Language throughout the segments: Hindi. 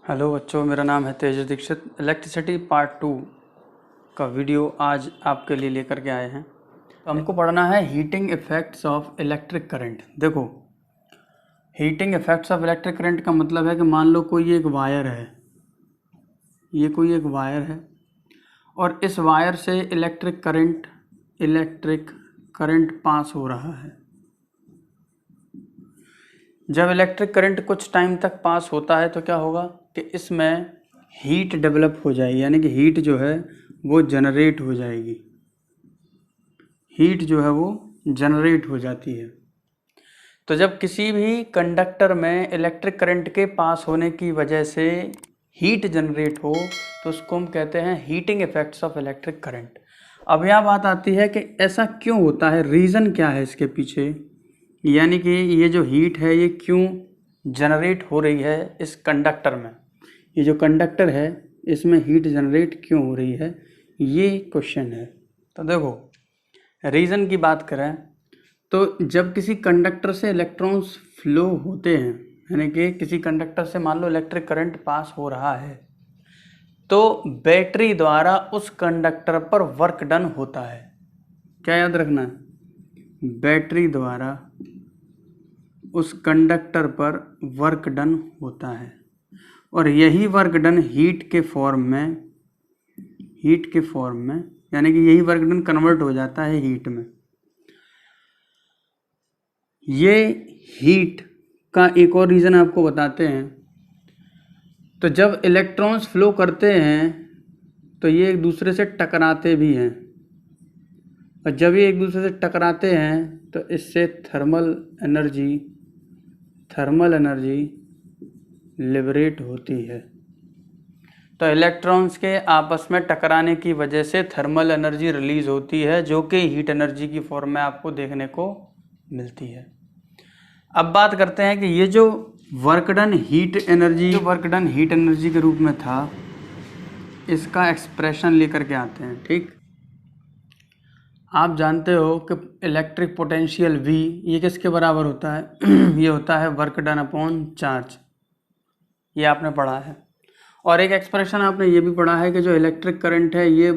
हेलो बच्चों, मेरा नाम है तेजस दीक्षित। इलेक्ट्रिसिटी पार्ट 2 का वीडियो आज आपके लिए लेकर के आए हैं। तो हमको पढ़ना है heating effects of electric current. देखो, heating effects of electric current का मतलब है कि मान लो कोई एक वायर है, ये कोई एक वायर है और इस वायर से इलेक्ट्रिक करंट पास हो रहा है। जब इलेक्ट्रिक करंट कुछ टाइम तक पास होता है तो क्या होगा कि इसमें हीट डेवलप हो जाएगी, यानी कि हीट जो है वो जनरेट हो जाएगी। हीट जो है वो जनरेट हो जाती है। तो जब किसी भी कंडक्टर में इलेक्ट्रिक करंट के पास होने की वजह से हीट जनरेट हो तो उसको हम कहते हैं heating effects of electric current. अब यहाँ बात आती है कि ऐसा क्यों होता है, रीज़न क्या है इसके पीछे, यानी कि ये जो हीट है ये क्यों जनरेट हो रही है इस कंडक्टर में। ये जो कंडक्टर है इसमें हीट जनरेट क्यों हो रही है, ये क्वेश्चन है। तो देखो, रीज़न की बात करें तो जब किसी कंडक्टर से इलेक्ट्रॉन्स फ्लो होते हैं, यानी कि किसी कंडक्टर से मान लो इलेक्ट्रिक करंट पास हो रहा है, तो बैटरी द्वारा उस कंडक्टर पर वर्क डन होता है। क्या याद रखना है, बैटरी द्वारा उस कंडक्टर पर वर्क डन होता है और यही वर्क डन हीट के फॉर्म में यानी कि यही वर्क डन कन्वर्ट हो जाता है हीट में। ये हीट का एक और रीज़न आपको बताते हैं। तो जब इलेक्ट्रॉन्स फ्लो करते हैं तो ये एक दूसरे से टकराते भी हैं और जब ये एक दूसरे से टकराते हैं तो इससे थर्मल एनर्जी लिबरेट होती है। तो इलेक्ट्रॉन्स के आपस में टकराने की वजह से थर्मल एनर्जी रिलीज होती है, जो कि हीट एनर्जी की फॉर्म में आपको देखने को मिलती है। अब बात करते हैं कि ये जो वर्क डन हीट एनर्जी के रूप में था, इसका एक्सप्रेशन लेकर के आते हैं। ठीक, आप जानते हो कि इलेक्ट्रिक पोटेंशियल V ये किसके बराबर होता है ये होता है वर्क डन अपॉन चार्ज। ये आपने पढ़ा है। और एक एक्सप्रेशन आपने ये भी पढ़ा है कि जो इलेक्ट्रिक करंट है ये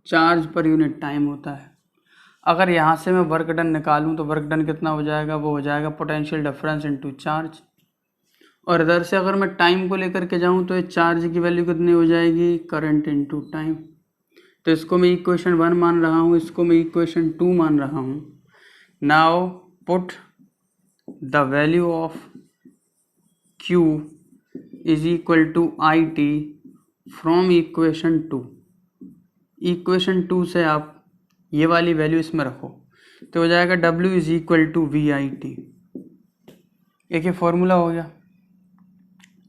चार्ज पर यूनिट टाइम होता है। अगर यहाँ से मैं वर्क डन निकालूँ तो वर्क डन कितना हो जाएगा, वो हो जाएगा पोटेंशियल डिफरेंस इनटू चार्ज। और इधर से अगर मैं टाइम को लेकर के जाऊँ तो ये चार्ज की वैल्यू कितनी हो जाएगी, करंट इनटू टाइम। तो इसको मैं इक्वेशन 1 मान रहा हूँ, इसको मैं इक्वेशन 2 मान रहा हूँ। Now put the value of Q is equal to I T from equation 2। Equation 2 से आप ये वाली वैल्यू इसमें रखो तो हो जाएगा W is equal to V I T. एक ये फॉर्मूला हो गया।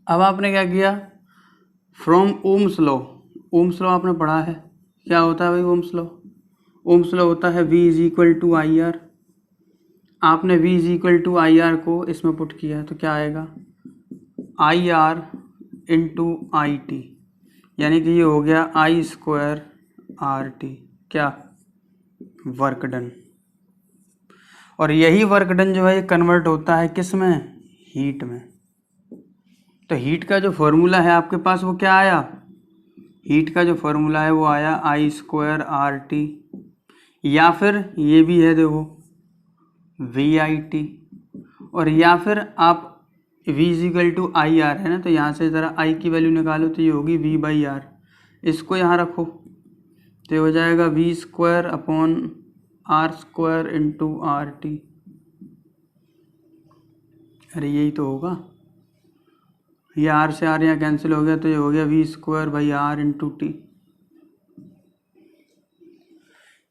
अब आपने क्या किया, फ्रॉम ओम्स लॉ आपने पढ़ा है। क्या होता है भाई ओम्स लॉ होता है V is equal to I R. आपने V is equal to I R को इसमें पुट किया तो क्या आएगा, I R into I T, यानी कि ये हो गया आई स्क्वायर आर टी, क्या, वर्क डन। और यही वर्क डन जो है ये कन्वर्ट होता है किस में, हीट में। तो हीट का जो फॉर्मूला है आपके पास वो क्या आया, हीट का जो फॉर्मूला है वो आया आई स्क्वायर आर टी, या फिर ये भी है देखो वी आई टी, और या फिर आप V is equal to I R है ना, तो यहाँ से ज़रा I की वैल्यू निकालो तो ये होगी V बाई आर। इसको यहाँ रखो तो ये हो जाएगा V square upon R square into R T. अरे यही तो होगा, ये आर से आर यहाँ कैंसिल हो गया तो ये हो गया V square by R into T.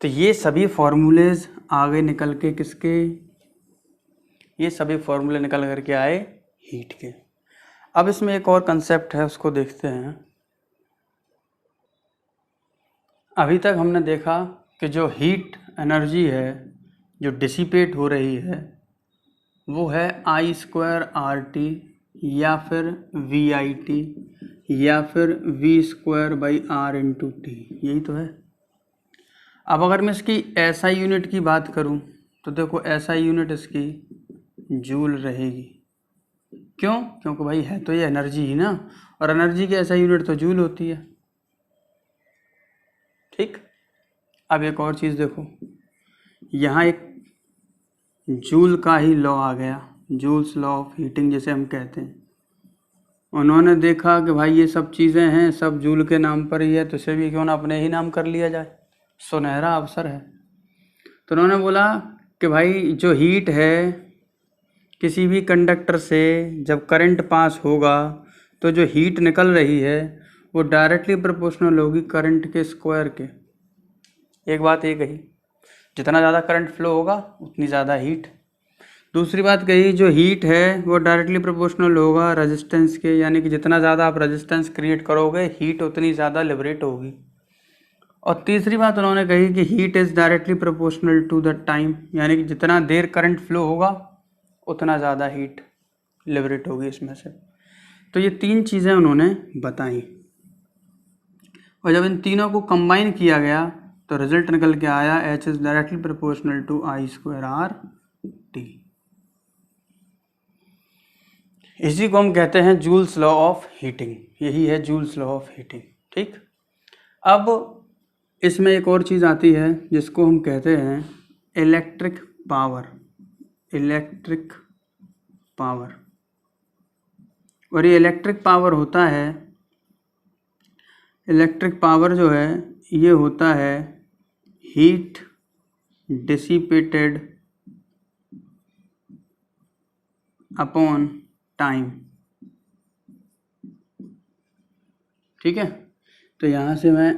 तो ये सभी फॉर्मूलेज आगे निकल के किसके, ये सभी फॉर्मूले निकल करके आए हीट के। अब इसमें एक और कंसेप्ट है, उसको देखते हैं। अभी तक हमने देखा कि जो हीट एनर्जी है जो डिसिपेट हो रही है वो है आई स्क्वायर आर टी, या फिर वी आई टी, या फिर V square by R into T, यही तो है। अब अगर मैं इसकी एसआई यूनिट की बात करूं तो देखो एसआई यूनिट इसकी जूल रहेगी। क्यों? क्योंकि भाई है तो ये एनर्जी ही ना, और एनर्जी की ऐसा यूनिट तो जूल होती है। ठीक, अब एक और चीज़ देखो, यहाँ एक जूल का ही लॉ आ गया, जूल्स लॉ ऑफ हीटिंग जिसे हम कहते हैं। उन्होंने देखा कि भाई ये सब चीज़ें हैं, सब जूल के नाम पर ही है, तो इसे भी क्यों ना अपने ही नाम कर लिया जाए, सुनहरा अवसर है। तो उन्होंने बोला कि भाई जो हीट है किसी भी कंडक्टर से जब करंट पास होगा तो जो हीट निकल रही है वो डायरेक्टली प्रोपोर्शनल होगी करंट के स्क्वायर के। एक बात ये कही, जितना ज़्यादा करंट फ्लो होगा उतनी ज़्यादा हीट। दूसरी बात कही, जो हीट है वो डायरेक्टली प्रोपोर्शनल होगा रेजिस्टेंस के, यानी कि जितना ज़्यादा आप रेजिस्टेंस क्रिएट करोगे हीट उतनी ज़्यादा लिबरेट होगी। और तीसरी बात उन्होंने कही कि heat is directly proportional to the time, यानी कि जितना देर करंट फ्लो होगा उतना ज़्यादा हीट लिबरेट होगी इसमें से। तो ये तीन चीज़ें उन्होंने बताई, और जब इन तीनों को कंबाइन किया गया तो रिजल्ट निकल के आया H is directly proportional to I square R T. इसी को हम कहते हैं जूल्स लॉ ऑफ हीटिंग, यही है जूल्स लॉ ऑफ हीटिंग। ठीक, अब इसमें एक और चीज़ आती है जिसको हम कहते हैं इलेक्ट्रिक पावर। इलेक्ट्रिक पावर, और ये इलेक्ट्रिक पावर होता है, इलेक्ट्रिक पावर जो है ये होता है हीट डिसिपेटेड अपॉन टाइम। ठीक है, तो यहाँ से मैं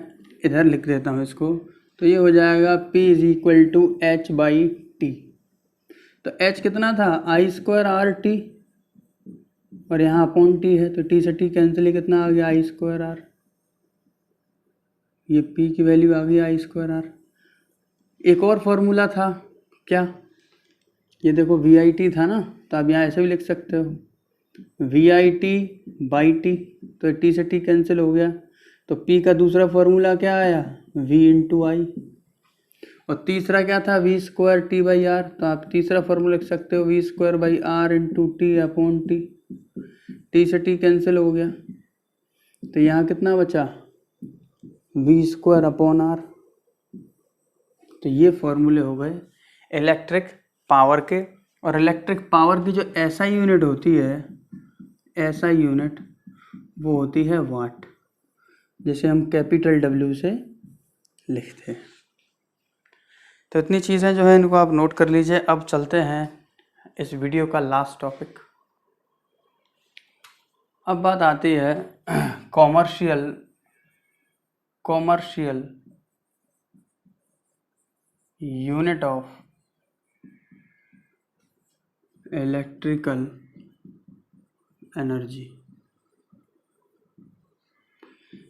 इधर लिख देता हूँ इसको, तो ये हो जाएगा P is equal to H by T. तो H कितना था, I स्क्वायर आर टी, और यहाँ अपॉन टी है, तो टी से टी कैंसिल, कितना आ गया I स्क्वायर आर। ये P की वैल्यू आ गई I स्क्वायर आर। एक और फॉर्मूला था क्या, ये देखो VIT था ना, तो आप यहाँ ऐसे भी लिख सकते हो VIT बाई टी, तो टी से टी कैंसिल हो गया, तो P का दूसरा फॉर्मूला क्या आया V इंटू आई, और तीसरा क्या था V square T by R, तो आप तीसरा फॉर्मूला लिख सकते हो V square by R into T upon T, T से टी कैंसिल हो गया, तो यहाँ कितना बचा V स्क्वायर अपॉन आर। तो ये फॉर्मूले हो गए इलेक्ट्रिक पावर के, और इलेक्ट्रिक पावर की जो SI यूनिट होती है, SI यूनिट वो होती है वाट, जिसे हम कैपिटल W से लिखते हैं। तो इतनी चीज़ें जो है इनको आप नोट कर लीजिए। अब चलते हैं इस वीडियो का लास्ट टॉपिक। अब बात आती है commercial unit of electrical energy.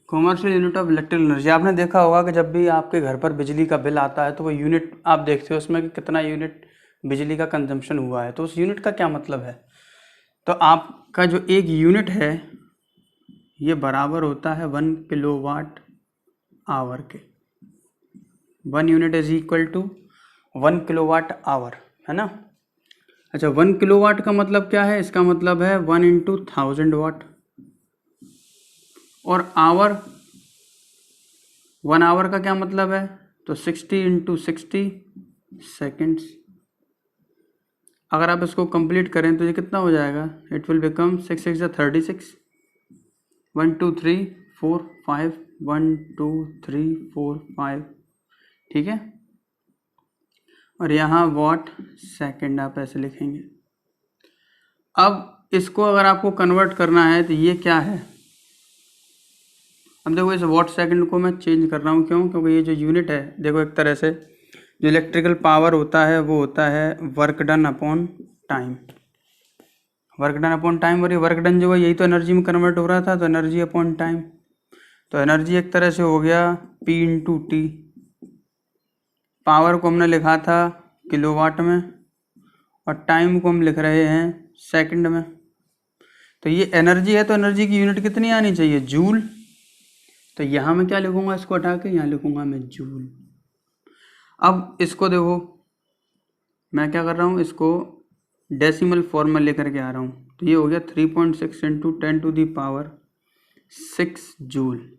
Commercial unit of electrical energy, आपने देखा होगा कि जब भी आपके घर पर बिजली का बिल आता है तो वो यूनिट आप देखते हो उसमें कि कितना यूनिट बिजली का कंजम्पशन हुआ है, तो उस यूनिट का क्या मतलब है। तो आपका जो एक यूनिट है ये बराबर होता है 1 किलोवाट आवर के। 1 unit is equal to 1 kilowatt hour, है ना। अच्छा, 1 किलोवाट का मतलब क्या है, इसका मतलब है 1 इंटू 1000 वाट, और आवर 1 आवर का क्या मतलब है, तो 60 इंटू 60 सेकेंड्स। अगर आप इसको कंप्लीट करें तो ये कितना हो जाएगा, इट विल बिकम 6 6 36, 1 2 3 4 5, 1 2 3 4 5, ठीक है। और यहाँ वॉट सेकंड आप ऐसे लिखेंगे। अब इसको अगर आपको कन्वर्ट करना है तो ये क्या है, अब देखो इस वॉट सेकंड को मैं चेंज कर रहा हूँ, क्यों, क्योंकि ये जो यूनिट है देखो एक तरह से जो इलेक्ट्रिकल पावर होता है वो होता है work done upon time. Work done upon time, और ये वर्क डन जो है यही तो एनर्जी में कन्वर्ट हो रहा था, तो एनर्जी अपॉन टाइम। तो एनर्जी एक तरह से हो गया P इंटू टी। पावर को हमने लिखा था किलोवाट में और टाइम को हम लिख रहे हैं सेकंड में। तो ये एनर्जी है, तो एनर्जी की यूनिट कितनी आनी चाहिए, जूल। तो यहाँ मैं क्या लिखूँगा, इसको हटा के यहाँ लिखूँगा मैं जूल। अब इसको देखो मैं क्या कर रहा हूँ, इसको डेसिमल फॉर्म में लेकर के आ रहा हूँ। तो ये हो गया 3.6 इंटू 10⁻6 जूल,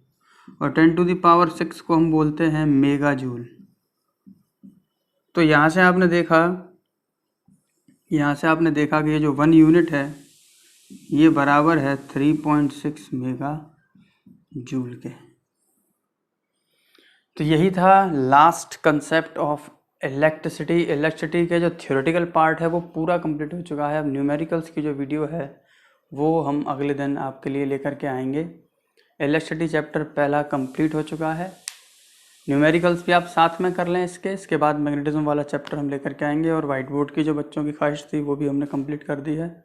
और 10⁻6 को हम बोलते हैं मेगा जूल। तो यहाँ से आपने देखा कि ये जो 1 यूनिट है ये बराबर है 3.6 मेगा जूल के। तो यही था लास्ट कंसेप्ट ऑफ इलेक्ट्रिसिटी के जो थ्योरेटिकल पार्ट है वो पूरा कंप्लीट हो चुका है। अब न्यूमेरिकल्स की जो वीडियो है वो हम अगले दिन आपके लिए लेकर के आएंगे। इलेक्ट्रिसिटी चैप्टर पहला कंप्लीट हो चुका है। न्यूमेरिकल्स भी आप साथ में कर लें इसके बाद मैग्नेटिज्म वाला चैप्टर हम लेकर के आएंगे। और वाइट बोर्ड की जो बच्चों की ख्वाहिश थी वो भी हमने कंप्लीट कर दी है,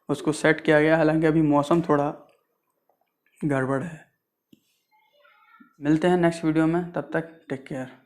उसको सेट किया गया। हालांकि अभी मौसम थोड़ा गड़बड़ है। मिलते हैं नेक्स्ट वीडियो में, तब तक टेक केयर।